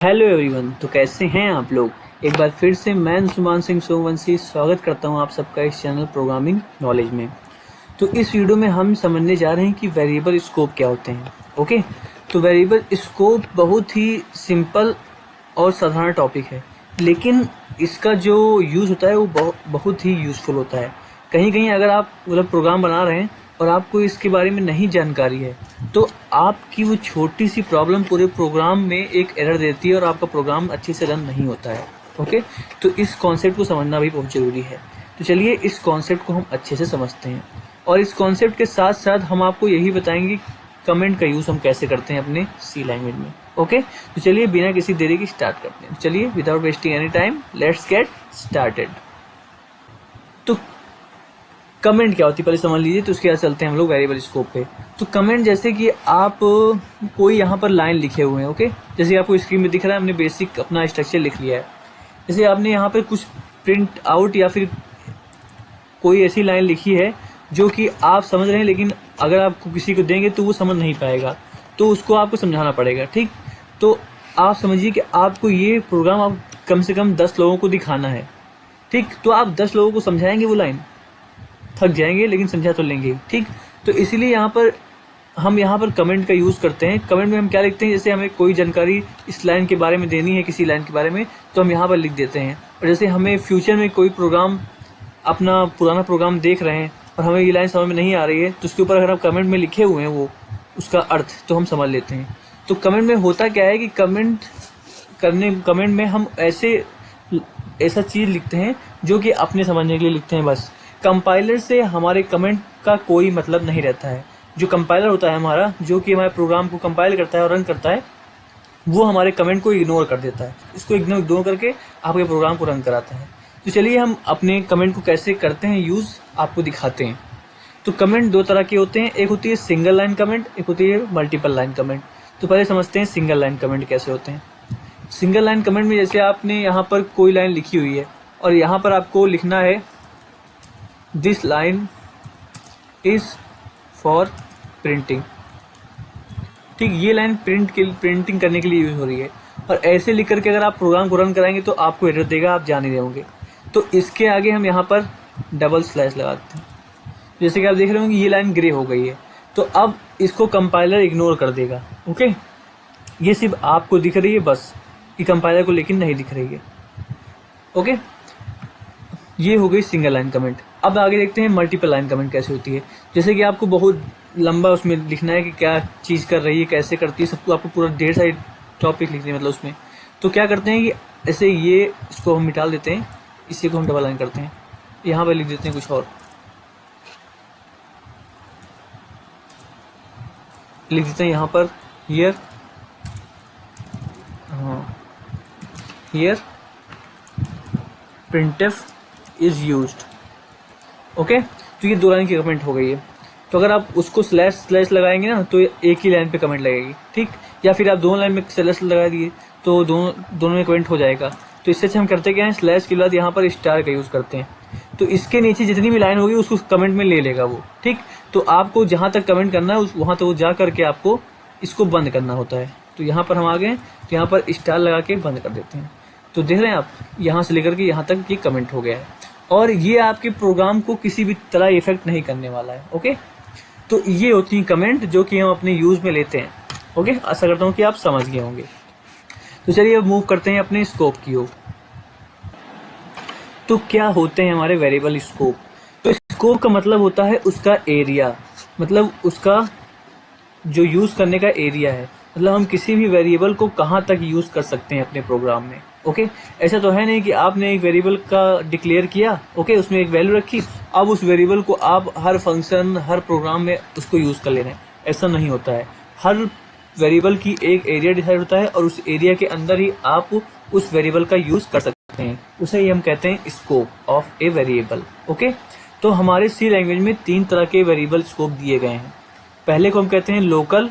Hello everyone, तो कैसे हैं आप लोग। एक बार फिर से मैं सुमान सिंह सोमवंशी स्वागत करता हूं आप सबका इस चैनल प्रोग्रामिंग नॉलेज में। तो इस वीडियो में हम समझने जा रहे हैं कि वेरिएबल स्कोप क्या होते हैं। ओके, तो वेरिएबल स्कोप बहुत ही सिंपल और साधारण टॉपिक है, लेकिन इसका जो यूज़ होता है वो बहुत ही यूज़फुल होता है। कहीं कहीं अगर आप प्रोग्राम बना रहे हैं और आपको इसके बारे में नहीं जानकारी है, तो आपकी वो छोटी सी प्रॉब्लम पूरे प्रोग्राम में एक एरर देती है और आपका प्रोग्राम अच्छे से रन नहीं होता है। ओके, तो इस कॉन्सेप्ट को समझना भी बहुत ज़रूरी है। तो चलिए इस कॉन्सेप्ट को हम अच्छे से समझते हैं, और इस कॉन्सेप्ट के साथ साथ हम आपको यही बताएंगे कमेंट का यूज़ हम कैसे करते हैं अपने सी लैंग्वेज में। ओके, तो चलिए बिना किसी देरी की स्टार्ट करते हैं। चलिए without wasting any time let's get started. तो कमेंट क्या होती है पहले समझ लीजिए, तो उसके बाद चलते हैं हम लोग वेरिएबल स्कोप पे। तो कमेंट जैसे कि आप कोई यहाँ पर लाइन लिखे हुए हैं। ओके, जैसे आपको स्क्रीन में दिख रहा है, हमने बेसिक अपना स्ट्रक्चर लिख लिया है। जैसे आपने यहाँ पर कुछ प्रिंट आउट या फिर कोई ऐसी लाइन लिखी है जो कि आप समझ रहे हैं, लेकिन अगर आपको किसी को देंगे तो वो समझ नहीं पाएगा, तो उसको आपको समझाना पड़ेगा। ठीक, तो आप समझिए कि आपको ये प्रोग्राम आप कम से कम 10 लोगों को दिखाना है। ठीक, तो आप 10 लोगों को समझाएंगे, वो लाइन थक जाएंगे लेकिन समझा तो लेंगे। ठीक, तो इसीलिए हम यहाँ पर कमेंट का यूज़ करते हैं। कमेंट में हम क्या लिखते हैं, जैसे हमें कोई जानकारी इस लाइन के बारे में देनी है, किसी लाइन के बारे में, तो हम यहाँ पर लिख देते हैं। और जैसे हमें फ्यूचर में कोई प्रोग्राम, अपना पुराना प्रोग्राम देख रहे हैं और हमें ये लाइन समझ में नहीं आ रही है, तो उसके ऊपर अगर आप कमेंट में लिखे हुए हैं वो उसका अर्थ, तो हम समझ लेते हैं। तो कमेंट में होता क्या है कि कमेंट में हम ऐसा चीज़ लिखते हैं जो कि अपने समझने के लिए लिखते हैं बस। कंपाइलर से हमारे कमेंट का कोई मतलब नहीं रहता है। जो कंपाइलर होता है हमारा, जो कि हमारे प्रोग्राम को कंपाइल करता है और रन करता है, वो हमारे कमेंट को इग्नोर कर देता है। इसको इग्नोर करके आपके प्रोग्राम को रन कराता है। तो चलिए हम अपने कमेंट को कैसे करते हैं यूज़, आपको दिखाते हैं। तो कमेंट दो तरह के होते हैं, एक होती है सिंगल लाइन कमेंट, एक होती है मल्टीपल लाइन कमेंट। तो पहले समझते हैं सिंगल लाइन कमेंट कैसे होते हैं। सिंगल लाइन कमेंट में जैसे आपने यहाँ पर कोई लाइन लिखी हुई है और यहाँ पर आपको लिखना है this line is for printing. ठीक, ये लाइन प्रिंटिंग करने के लिए यूज हो रही है, और ऐसे लिख करके अगर आप प्रोग्राम को रन कराएंगे तो आपको एरर देगा, आप जान ही रहे होंगे। तो इसके आगे हम यहाँ पर डबल स्लैश लगाते हैं। जैसे कि आप देख रहे होंगे ये लाइन ग्रे हो गई है, तो अब इसको कंपाइलर इग्नोर कर देगा। ओके, ये सिर्फ आपको दिख रही है बस, ये कंपाइलर को लेकिन नहीं दिख रही है। ओके, ये हो गई सिंगल लाइन कमेंट। अब आगे देखते हैं मल्टीपल लाइन कमेंट कैसे होती है। जैसे कि आपको बहुत लंबा उसमें लिखना है कि क्या चीज़ कर रही है, कैसे करती है, सबको आपको पूरा ढेर सारी टॉपिक लिखनी है मतलब उसमें। तो क्या करते हैं कि ऐसे ये इसको हम मिटा देते हैं, इसी को हम डबल लाइन करते हैं, यहाँ पर लिख देते हैं कुछ और, लिख देते हैं यहाँ पर हियर, हाँ here printf is used. Okay, तो ये दो लाइन की कमेंट हो गई है। तो अगर आप उसको स्लैश स्लैश लगाएंगे ना, तो एक ही लाइन पे कमेंट लगेगी। ठीक, या फिर आप दोनों लाइन में स्लैश लगा दिए तो दोनों में कमेंट हो जाएगा। तो इससे अच्छा हम करते क्या है, स्लैश के बाद यहाँ पर स्टार का यूज़ करते हैं। तो इसके नीचे जितनी भी लाइन होगी उसको कमेंट में ले लेगा वो। ठीक, तो आपको जहाँ तक कमेंट करना है वहाँ तो जा करके आपको इसको बंद करना होता है। तो यहाँ पर हम आ गए, तो यहाँ पर स्टार लगा के बंद कर देते हैं। तो देख रहे हैं आप, यहाँ से लेकर के यहाँ तक ये कमेंट हो गया है, और ये आपके प्रोग्राम को किसी भी तरह इफेक्ट नहीं करने वाला है। ओके, तो ये होती हैं कमेंट जो कि हम अपने यूज में लेते हैं। ओके, आशा करता हूँ कि आप समझ गए होंगे। तो चलिए अब मूव करते हैं अपने स्कोप की ओर। तो क्या होते हैं हमारे वेरिएबल स्कोप। तो स्कोप का मतलब होता है उसका एरिया, मतलब उसका जो यूज करने का एरिया है, मतलब हम किसी भी वेरिएबल को कहाँ तक यूज कर सकते हैं अपने प्रोग्राम में। ओके, ऐसा तो है नहीं कि आपने एक वेरिएबल का डिक्लेयर किया, ओके, उसमें एक वैल्यू रखी, अब उस वेरिएबल को आप हर फंक्शन हर प्रोग्राम में उसको यूज कर ले रहे हैं। ऐसा नहीं होता है। हर वेरिएबल की एक एरिया डिसाइड होता है और उस एरिया के अंदर ही आप उस वेरिएबल का यूज कर सकते हैं। उसे ही हम कहते हैं scope of a variable. Okay, तो हमारे सी लैंग्वेज में 3 तरह के वेरिएबल स्कोप दिए गए हैं। पहले को हम कहते हैं लोकल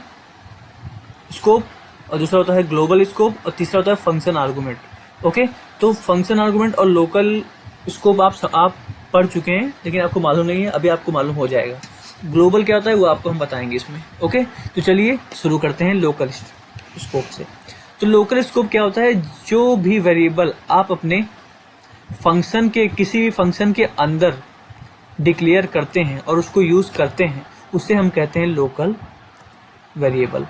स्कोप, और दूसरा होता है ग्लोबल स्कोप, और तीसरा होता है फंक्शन आर्गुमेंट। ओके, तो फंक्शन आर्गुमेंट और लोकल स्कोप आप पढ़ चुके हैं, लेकिन आपको मालूम नहीं है, अभी आपको मालूम हो जाएगा। ग्लोबल क्या होता है वो आपको हम बताएंगे इसमें। ओके, तो चलिए शुरू करते हैं लोकल स्कोप से। तो लोकल स्कोप क्या होता है, जो भी वेरिएबल आप अपने फंक्शन के किसी भी फंक्शन के अंदर डिक्लेयर करते हैं और उसको यूज करते हैं, उसे हम कहते हैं लोकल वेरिएबल।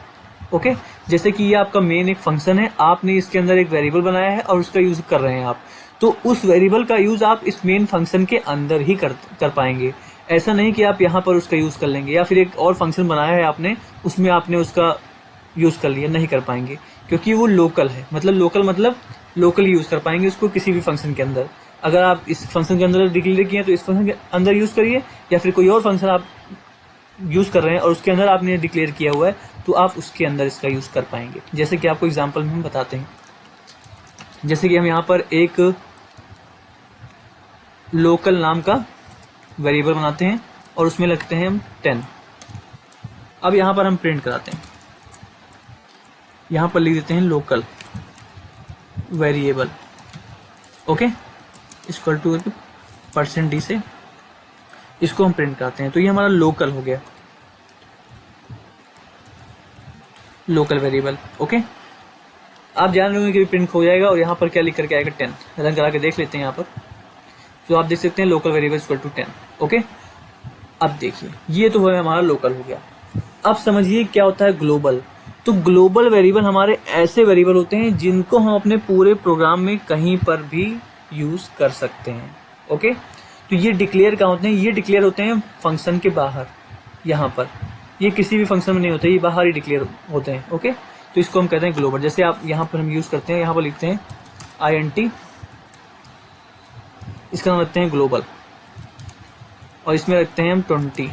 ओके, जैसे कि ये आपका मेन एक फंक्शन है, आपने इसके अंदर एक वेरिएबल बनाया है और उसका यूज कर रहे हैं आप, तो उस वेरिएबल का यूज आप इस मेन फंक्शन के अंदर ही कर पाएंगे। ऐसा नहीं कि आप यहाँ पर उसका यूज कर लेंगे या फिर एक और फंक्शन बनाया है आपने, उसमें आपने उसका यूज कर लिया, नहीं कर पाएंगे, क्योंकि वो लोकल है। मतलब लोकल मतलब लोकल यूज कर पाएंगे उसको किसी भी फंक्शन के अंदर। अगर आप इस फंक्शन के अंदर डिक्लेयर किए तो इस फंक्शन के अंदर यूज करिए, या फिर कोई और फंक्शन आप यूज कर रहे हैं और उसके अंदर आपने डिक्लेयर किया हुआ है तो आप उसके अंदर इसका यूज कर पाएंगे। जैसे कि आपको एग्जांपल में हम बताते हैं, जैसे कि हम यहाँ पर एक लोकल नाम का वेरिएबल बनाते हैं और उसमें लगते हैं हम 10। अब यहाँ पर हम प्रिंट कराते हैं, यहाँ पर लिख देते हैं local variable, okay, equal to %d से इसको हम प्रिंट करते हैं, तो ये हमारा लोकल हो गया, लोकल वेरिएबल। ओके, आप जान रहे होंगे कि प्रिंट हो जाएगा और यहाँ पर क्या लिख करके आएगा 10। रन करा के देख लेते हैं यहाँ पर, तो आप देख सकते हैं local variable equal to 10। Okay, अब देखिए ये तो है हमारा लोकल हो गया। अब समझिए क्या होता है ग्लोबल। तो ग्लोबल वेरिएबल हमारे ऐसे वेरिएबल होते हैं जिनको हम अपने पूरे प्रोग्राम में कहीं पर भी यूज कर सकते हैं। ओके, तो ये डिक्लेयर कहाँ होते हैं, ये डिक्लेयर होते हैं फंक्शन के बाहर। यहाँ पर ये किसी भी फंक्शन में नहीं होते, ये बाहर ही डिक्लेयर होते हैं। ओके, तो इसको हम कहते हैं ग्लोबल। जैसे आप यहाँ पर हम यूज करते हैं, यहाँ पर लिखते हैं INT, इसका नाम रखते हैं ग्लोबल और इसमें रखते हैं हम 20।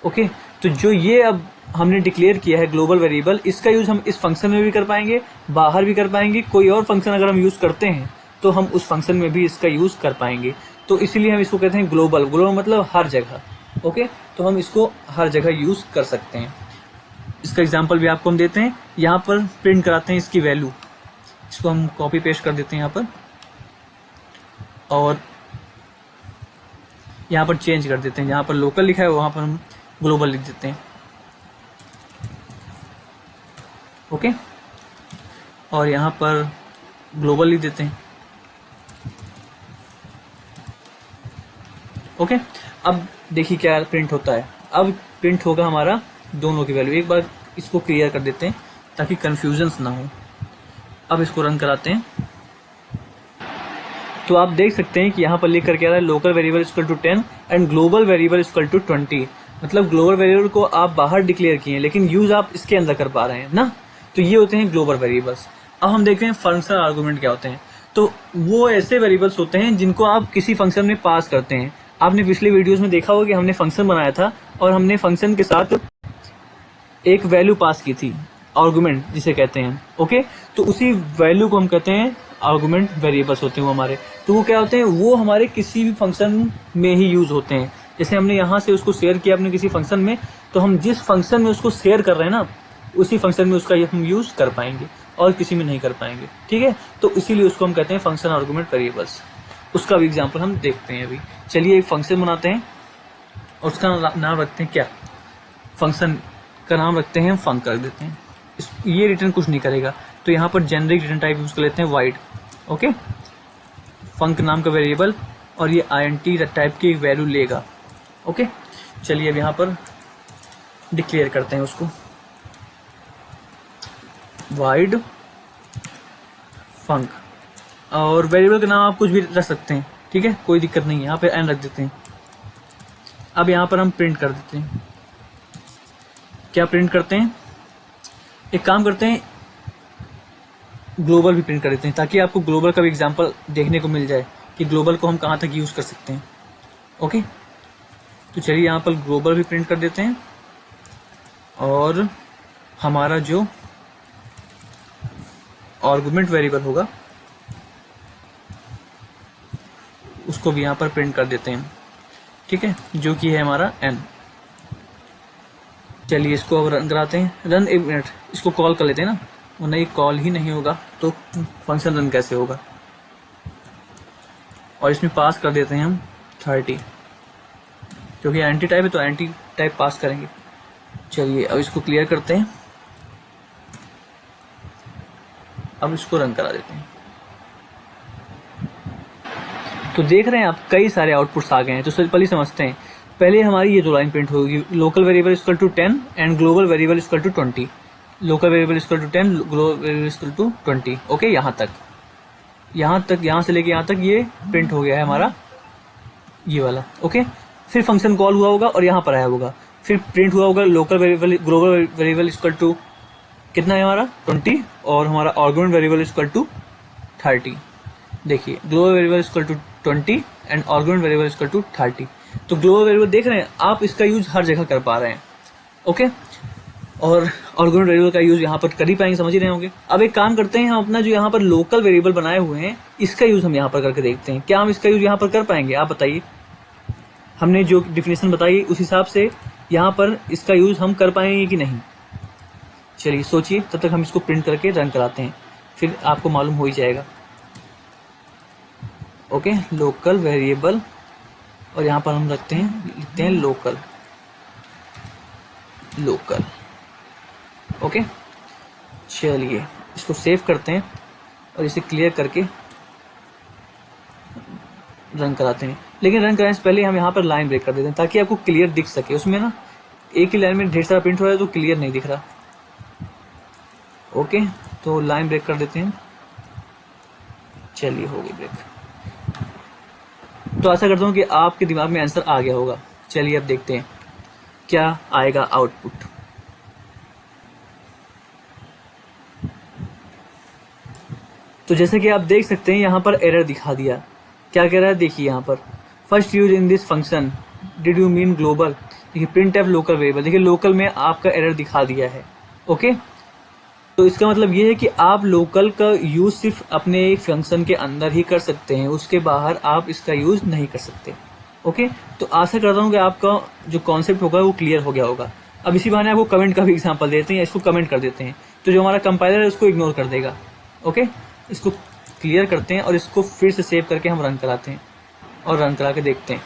ओके, तो जो ये अब हमने डिक्लेयर किया है ग्लोबल वेरिएबल, इसका यूज हम इस फंक्शन में भी कर पाएंगे, बाहर भी कर पाएंगे। कोई और फंक्शन अगर हम यूज करते हैं तो हम उस फंक्शन में भी इसका यूज कर पाएंगे। तो इसीलिए हम इसको कहते हैं ग्लोबल। ग्लोबल मतलब हर जगह। ओके, तो हम इसको हर जगह यूज कर सकते हैं। इसका एग्जाम्पल भी आपको हम देते हैं, यहाँ पर प्रिंट कराते हैं इसकी वैल्यू। इसको हम कॉपी पेस्ट कर देते हैं यहाँ पर और यहाँ पर चेंज कर देते हैं। जहाँ पर लोकल लिखा है वहां पर हम ग्लोबल लिख देते हैं। ओके, और यहाँ पर ग्लोबल लिख देते हैं। ओके, अब देखिए क्या प्रिंट होता है। अब प्रिंट होगा हमारा दोनों की वैल्यू। एक बार इसको क्लियर कर देते हैं ताकि कंफ्यूजन्स ना हो। अब इसको रन कराते हैं, तो आप देख सकते हैं कि यहाँ पर लिख कर क्या रहा है, local variable equal to 10 and global variable equal to 20। मतलब ग्लोबल वेरिएबल को आप बाहर डिक्लेयर किए लेकिन यूज आप इसके अंदर कर पा रहे हैं ना, तो ये होते हैं ग्लोबल वेरिएबल्स। अब हम देखते हैं फंक्शन आर्गुमेंट क्या होते हैं। तो वो ऐसे वेरिएबल्स होते हैं जिनको आप किसी फंक्शन में पास करते हैं। आपने पिछले वीडियोस में देखा होगा कि हमने फंक्शन बनाया था और हमने फंक्शन के साथ एक वैल्यू पास की थी, आर्गुमेंट जिसे कहते हैं। ओके, तो उसी वैल्यू को हम कहते हैं आर्गुमेंट वेरिएबल्स होते हैं वो हमारे। तो वो क्या होते हैं, वो हमारे किसी भी फंक्शन में ही यूज होते हैं। जैसे हमने यहाँ से उसको शेयर किया अपने किसी फंक्शन में, तो हम जिस फंक्शन में उसको शेयर कर रहे हैं ना, उसी फंक्शन में उसका हम यूज कर पाएंगे और किसी में नहीं कर पाएंगे। ठीक है, तो इसीलिए उसको हम कहते हैं फंक्शन आर्गुमेंट वेरिएबल्स। उसका भी एग्जाम्पल हम देखते हैं अभी। चलिए एक फंक्शन बनाते हैं और उसका नाम रखते हैं क्या, फंक्शन का नाम रखते हैं फंक कर देते हैं। ये रिटर्न कुछ नहीं करेगा, तो यहाँ पर जेनरिक रिटर्न टाइप यूज कर लेते हैं वाइड। ओके, फंक नाम का वेरिएबल और ये INT टाइप की वैल्यू लेगा। ओके, चलिए अब यहाँ पर डिक्लेयर करते हैं उसको वाइड फंक, और वेरिएबल का नाम आप कुछ भी रख सकते हैं। ठीक है, कोई दिक्कत नहीं है। यहाँ पे n रख देते हैं। अब यहाँ पर हम प्रिंट कर देते हैं। क्या प्रिंट करते हैं, एक काम करते हैं, ग्लोबल भी प्रिंट कर देते हैं ताकि आपको ग्लोबल का भी एग्जांपल देखने को मिल जाए कि ग्लोबल को हम कहाँ तक यूज कर सकते हैं। ओके, तो चलिए यहाँ पर ग्लोबल भी प्रिंट कर देते हैं और हमारा जो आर्गुमेंट वेरिएबल होगा उसको भी यहाँ पर प्रिंट कर देते हैं। ठीक है, जो कि है हमारा n। चलिए इसको अब रन कराते हैं। रन, एक मिनट, इसको कॉल कर लेते हैं ना, वरना ये कॉल ही नहीं होगा तो फंक्शन रन कैसे होगा। और इसमें पास कर देते हैं हम 30, क्योंकि INT टाइप है तो INT टाइप पास करेंगे। चलिए अब इसको क्लियर करते हैं अब इसको रन करा देते हैं। तो देख रहे हैं आप कई सारे आउटपुट्स आ गए हैं। तो पहले समझते हैं, पहले हमारी ये दो लाइन प्रिंट होगी, local variable equal to 10 and global variable equal to 20। Local variable equal to 10, global variable equal to 20। Okay, यहाँ से लेके यहाँ तक ये प्रिंट हो गया है हमारा ये वाला। ओके, फिर फंक्शन कॉल हुआ होगा और यहाँ पर आया होगा, फिर प्रिंट हुआ होगा local variable global variable equal to कितना है हमारा 20, और हमारा आर्गुमेंट वेरिएबल इक्वल टू 30। देखिए, global variable equal to 20 and argument variable equal to 30। तो ग्लोबल वेरिएबल देख रहे हैं आप, इसका यूज हर जगह कर पा रहे हैं। ओके, और आर्गुमेंट वेरिएबल का यूज यहाँ पर कर ही पाएंगे, समझ ही रहे होंगे। अब एक काम करते हैं, हम अपना जो यहाँ पर लोकल वेरिएबल बनाए हुए हैं इसका यूज हम यहाँ पर करके देखते हैं, क्या हम इसका यूज यहाँ पर कर पाएंगे, आप बताइए। हमने जो डिफिनेशन बताई उस हिसाब से यहाँ पर इसका यूज हम कर पाएंगे कि नहीं। चलिए सोचिए, तब तक हम इसको प्रिंट करके रन कराते हैं, फिर आपको मालूम हो ही जाएगा। ओके, लोकल वेरिएबल, और यहाँ पर हम लिखते हैं लोकल। ओके, चलिए इसको सेव करते हैं और इसे क्लियर करके रन कराते हैं। लेकिन रन कराने से पहले हम यहाँ पर लाइन ब्रेक कर देते हैं ताकि आपको क्लियर दिख सके। उसमें ना एक ही लाइन में ढेर सारा प्रिंट हो रहा है तो क्लियर नहीं दिख रहा। ओके, तो लाइन ब्रेक कर देते हैं। चलिए, हो गई ब्रेक। तो आशा करता हूँ कि आपके दिमाग में आंसर आ गया होगा। चलिए अब देखते हैं क्या आएगा आउटपुट। तो जैसे कि आप देख सकते हैं यहाँ पर एरर दिखा दिया। क्या कह रहा है, देखिए यहाँ पर, first use in this function did you mean global. देखिए, प्रिंट एफ लोकल वेरिएबल, देखिए लोकल में आपका एरर दिखा दिया है। ओके, तो इसका मतलब ये है कि आप लोकल का यूज सिर्फ अपने एक फंक्शन के अंदर ही कर सकते हैं, उसके बाहर आप इसका यूज नहीं कर सकते। ओके, तो आशा करता हूँ कि आपका जो कॉन्सेप्ट होगा वो क्लियर हो गया होगा। अब इसी बहाने आपको कमेंट का भी एग्जांपल देते हैं, इसको कमेंट कर देते हैं, तो जो हमारा कंपाइलर है उसको इग्नोर कर देगा। ओके, इसको क्लियर करते हैं और इसको फिर से सेव करके हम रन कराते हैं और रन करा के देखते हैं।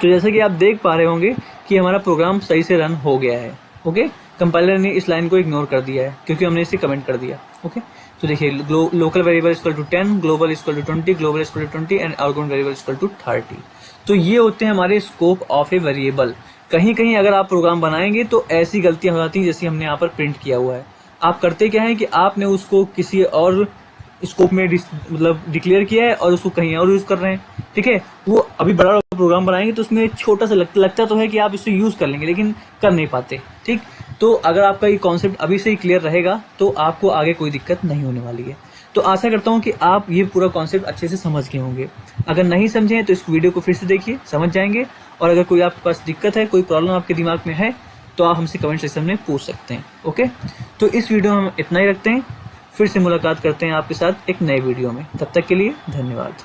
तो जैसा कि आप देख पा रहे होंगे कि हमारा प्रोग्राम सही से रन हो गया है। ओके, कंपाइलर ने इस लाइन को इग्नोर कर दिया है क्योंकि हमने इसे कमेंट कर दिया। ओके, तो देखिए, local variable equal to 10, global equal to 20, global equal to 20 and argument variable equal to 30। तो ये होते हैं हमारे स्कोप ऑफ ए वेरिएबल। कहीं कहीं अगर आप प्रोग्राम बनाएंगे तो ऐसी गलतियां हो जाती हैं जैसी हमने यहाँ पर प्रिंट किया हुआ है। आप करते क्या है कि आपने उसको किसी और स्कोप में मतलब डिक्लेयर किया है और उसको कहीं और यूज कर रहे हैं। ठीक है, वो अभी बड़ा प्रोग्राम बनाएंगे तो उसमें छोटा सा लगता तो है कि आप इसे यूज कर लेंगे, लेकिन कर नहीं पाते। ठीक, तो अगर आपका ये कॉन्सेप्ट अभी से ही क्लियर रहेगा तो आपको आगे कोई दिक्कत नहीं होने वाली है। तो आशा करता हूँ कि आप ये पूरा कॉन्सेप्ट अच्छे से समझ गए होंगे। अगर नहीं समझे तो इस वीडियो को फिर से देखिए, समझ जाएंगे। और अगर कोई आपके पास दिक्कत है, कोई प्रॉब्लम आपके दिमाग में है, तो आप हमसे कमेंट सेक्शन में पूछ सकते हैं। ओके, तो इस वीडियो में हम इतना ही रखते हैं, फिर से मुलाकात करते हैं आपके साथ एक नए वीडियो में। तब तक के लिए धन्यवाद।